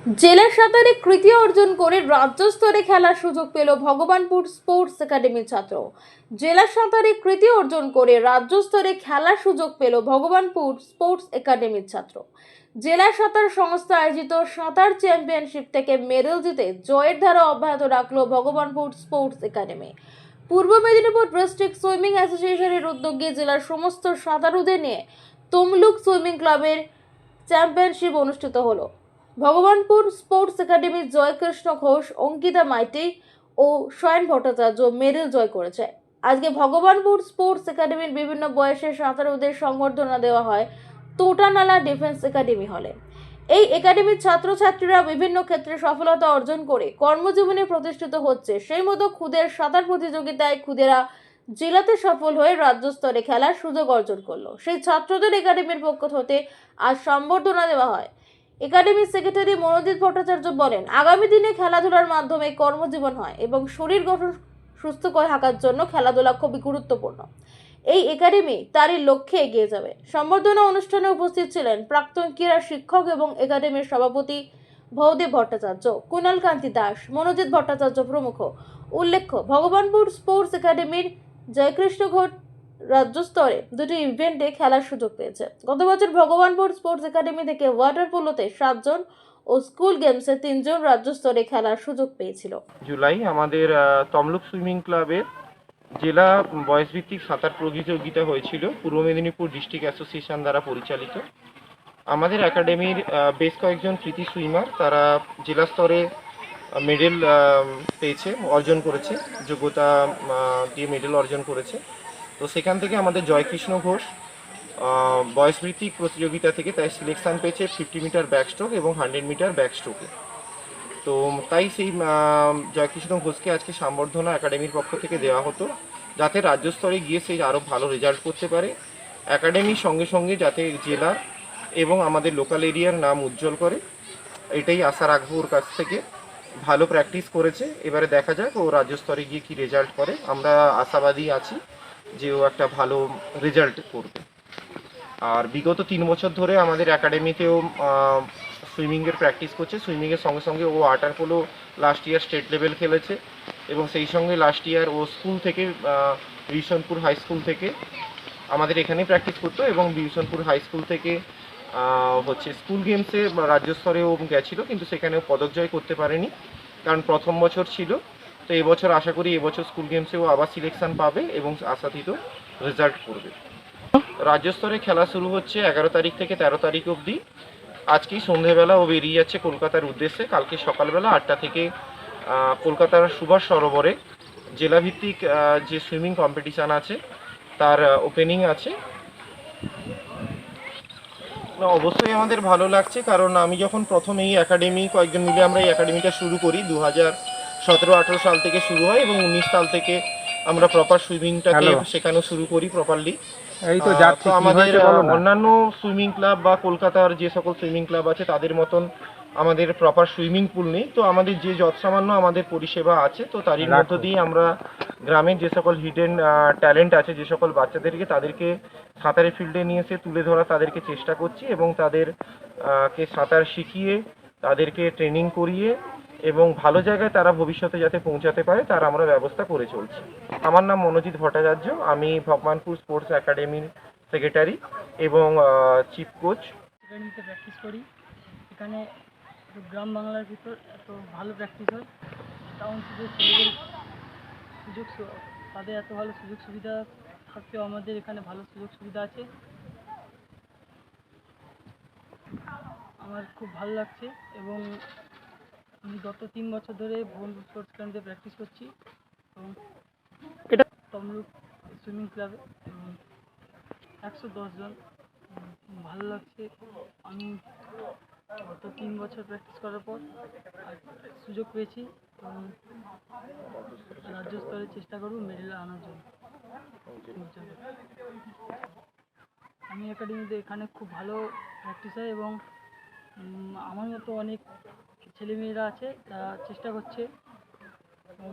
জেলা সাঁতারে কৃতি অর্জন করে রাজ্য স্তরে খেলার সুযোগ পেল ভগবানপুর স্পোর্টস একাডেমির ছাত্র। জেলা সাঁতারে কৃতি অর্জন করে রাজ্য স্তরে খেলার সুযোগ পেল ভগবানপুর স্পোর্টস একাডেমির ছাত্র। জেলা সাঁতার সংস্থা আয়োজিত সাঁতার চ্যাম্পিয়নশিপ থেকে মেডেল জিতে জয়ের ধারা অব্যাহত রাখলো ভগবানপুর স্পোর্টস একাডেমি। পূর্ব মেদিনীপুর ডিস্ট্রিক্ট সুইমিং অ্যাসোসিয়েশনের উদ্যোগে জেলার সমস্ত সাঁতারুদের নিয়ে তমলুক সুইমিং ক্লাবের চ্যাম্পিয়নশিপ অনুষ্ঠিত হলো। ভগবানপুর স্পোর্টস একাডেমির জয়কৃষ্ণ ঘোষ, অঙ্কিতা মাইতি ও শয়ন ভট্টাচার্য মেডেল জয় করেছে। আজকে ভগবানপুর স্পোর্টস একাডেমির বিভিন্ন বয়সের সাঁতারুদের সংবর্ধনা দেওয়া হয় তোটানালা ডিফেন্স একাডেমি হলে। এই একাডেমির ছাত্রছাত্রীরা বিভিন্ন ক্ষেত্রে সফলতা অর্জন করে কর্মজীবনে প্রতিষ্ঠিত হচ্ছে। সেই মতো খুদের সাঁতার প্রতিযোগিতায় খুদেরা জেলাতে সফল হয়ে রাজ্য স্তরে খেলার সুযোগ অর্জন করলো। সেই ছাত্রদের একাডেমির পক্ষ হতে আজ সম্বর্ধনা দেওয়া হয়। একাডেমির সেক্রেটারি মনোজিৎ ভট্টাচার্য বলেন, আগামী দিনে খেলাধুলার মাধ্যমে কর্মজীবন হয় এবং শরীর গঠন সুস্থ করে থাকার জন্য খেলাধুলা খুবই গুরুত্বপূর্ণ। এই একাডেমি তারই লক্ষ্যে এগিয়ে যাবে। সম্বর্ধনা অনুষ্ঠানে উপস্থিত ছিলেন প্রাক্তন ক্রীড়া শিক্ষক এবং একাডেমির সভাপতি ভৌদেব ভট্টাচার্য, কুণাল কান্তি দাস, মনোজিৎ ভট্টাচার্য প্রমুখ। উল্লেখ্য, ভগবানপুর স্পোর্টস একাডেমির জয়কৃষ্ণ ঘোষ রাজ্য স্তরে দুটি ইভেন্টে খেলার সুযোগ পেয়েছে। গত বছর ভগবানপুর স্পোর্টস একাডেমি থেকে ওয়াটার পোলোতে 7 জন ও স্কুল গেমসে 3 জন রাজ্য স্তরে খেলার সুযোগ পেয়েছিল। জুলাই আমাদের তমলুক সুইমিং ক্লাবের জেলা বয়সভিত্তিক সাঁতার প্রতিযোগিতা হয়েছিল পূর্ব মেদিনীপুর ডিস্ট্রিক্ট অ্যাসোসিয়েশন দ্বারা পরিচালিত। আমাদের একাডেমির বেশ কয়েকজন কৃতি সুইমার তারা জেলা স্তরে মেডেল পেয়েছে, অর্জন করেছে, যোগ্যতা দিয়ে মেডেল অর্জন করেছে। তো সেখান থেকে আমাদের জয়কৃষ্ণ ঘোষ বয়সভিত্তিক প্রতিযোগিতা থেকে তাই সিলেকশান পেয়েছে 50 মিটার ব্যাকস্ট্রোক এবং 100 মিটার ব্যাকস্ট্রোকে। তো তাই সেই জয়কৃষ্ণ ঘোষকে আজকে সম্বর্ধনা একাডেমির পক্ষ থেকে দেওয়া হতো, যাতে রাজ্য স্তরে গিয়ে সেই আরও ভালো রেজাল্ট করতে পারে, একাডেমির সঙ্গে সঙ্গে যাতে জেলা এবং আমাদের লোকাল এরিয়ার নাম উজ্জ্বল করে, এটাই আশা রাখবো ওর কাছ থেকে। ভালো প্র্যাকটিস করেছে, এবারে দেখা যাক ও রাজ্য স্তরে গিয়ে কী রেজাল্ট করে। আমরা আশাবাদী আছি যে ও একটা ভালো রেজাল্ট করবে। আর বিগত 3 বছর ধরে আমাদের একাডেমিতেও সুইমিংয়ের প্র্যাকটিস করছে। সুইমিংয়ের সঙ্গে সঙ্গে ও water polo last year state level খেলেছে এবং সেই সঙ্গে লাস্ট ইয়ার ও স্কুল থেকে বিভূষণপুর হাই স্কুল থেকে আমাদের এখানেই প্র্যাকটিস করতো এবং বিভূষণপুর হাই স্কুল থেকে হচ্ছে স্কুল গেমসে রাজ্য স্তরেও গেছিলো, কিন্তু সেখানেও পদক জয় করতে পারেনি কারণ প্রথম বছর ছিল। তো এবছর আশা করি এবছর স্কুল গেমসেও আবার সিলেকশান পাবে এবং আশাতীত রেজাল্ট করবে। রাজ্য স্তরে খেলা শুরু হচ্ছে 11 তারিখ থেকে 13 তারিখ অবধি। আজকেই সন্ধেবেলা ও বেরিয়ে যাচ্ছে কলকাতার উদ্দেশ্যে। কালকে সকালবেলা 8টা থেকে কলকাতার সুভাষ সরোবরে জেলাভিত্তিক যে সুইমিং কম্পিটিশান আছে তার ওপেনিং আছে। অবশ্যই আমাদের ভালো লাগছে, কারণ আমি যখন প্রথম এই একাডেমি কয়েকজন মিলে আমরা এই একাডেমিটা শুরু করি 2017-18 সাল থেকে শুরু হয় এবং 19 সাল থেকে আমরা প্রপার সুইমিংটাকে শেখানো শুরু করি প্রপারলি। তো আমাদের অন্যান্য সুইমিং ক্লাব বা কলকাতার যে সকল সুইমিং ক্লাব আছে তাদের মতন আমাদের প্রপার সুইমিং পুল নেই। তো আমাদের যে যৎসামান্য আমাদের পরিষেবা আছে, তো তারই মধ্য দিয়ে আমরা গ্রামের যে সকল হিডেন ট্যালেন্ট আছে, যে সকল বাচ্চাদেরকে তাদেরকে সাঁতারের ফিল্ডে নিয়ে এসে তুলে ধরা তাদেরকে চেষ্টা করছি এবং তাদেরকে সাঁতার শিখিয়ে তাদেরকে ট্রেনিং করিয়ে এবং ভালো জায়গায় তারা ভবিষ্যতে যাতে পৌঁছাতে পারে তার আমরা ব্যবস্থা করে চলছি। আমার নাম মনোজিৎ ভট্টাচার্য, আমি ভগবানপুর স্পোর্টস একাডেমির সেক্রেটারি এবং চিফ কোচ। একাডেমিতে প্র্যাকটিস করি। এখানে গ্রাম বাংলার ভিতর এত ভালো প্র্যাকটিস হয়, টাউনশিপের ছেলেদের তাদের এত ভালো সুযোগ সুবিধা থাকতেও আমাদের এখানে ভালো সুযোগ সুবিধা আছে। আমার খুব ভালো লাগছে এবং আমি গত 3 বছর ধরে ভগবানপুর স্পোর্টস ক্লাবে প্র্যাকটিস করছি এবং এটা তমলুক সুইমিং ক্লাবে 110 জন। ভালো লাগছে। আমি গত 3 বছর প্র্যাকটিস করার পর সুযোগ পেয়েছি এবং রাজ্য স্তরে চেষ্টা করব মেডেল আনার জন্য। আমি একাডেমিতে এখানে খুব ভালো প্র্যাকটিস হয় এবং আমার মতো অনেক ছেলেমেয়েরা আছে তারা চেষ্টা করছে এবং